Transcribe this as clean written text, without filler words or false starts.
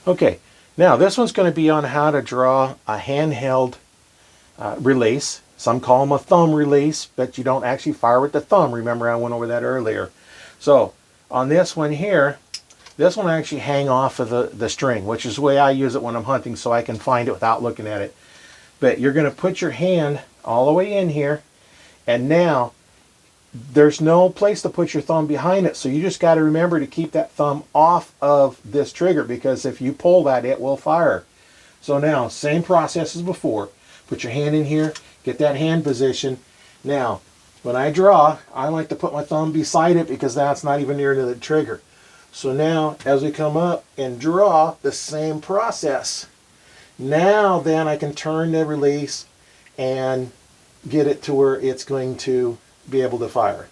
Okay, now this one's going to be on how to draw a handheld release. Some call them a thumb release, but you don't actually fire with the thumb. Remember, I went over that earlier. So on this one here, this one I actually hang off of the string, which is the way I use it when I'm hunting, so I can find it without looking at it. But you're going to put your hand all the way in here, and now there's no place to put your thumb behind it, so you just got to remember to keep that thumb off of this trigger, because if you pull that, it will fire. So now, same process as before. Put your hand in here, get that hand position. Now, when I draw, I like to put my thumb beside it because that's not even near to the trigger. So now, as we come up and draw, the same process. Now then I can turn the release and get it to where it's going to be able to fire.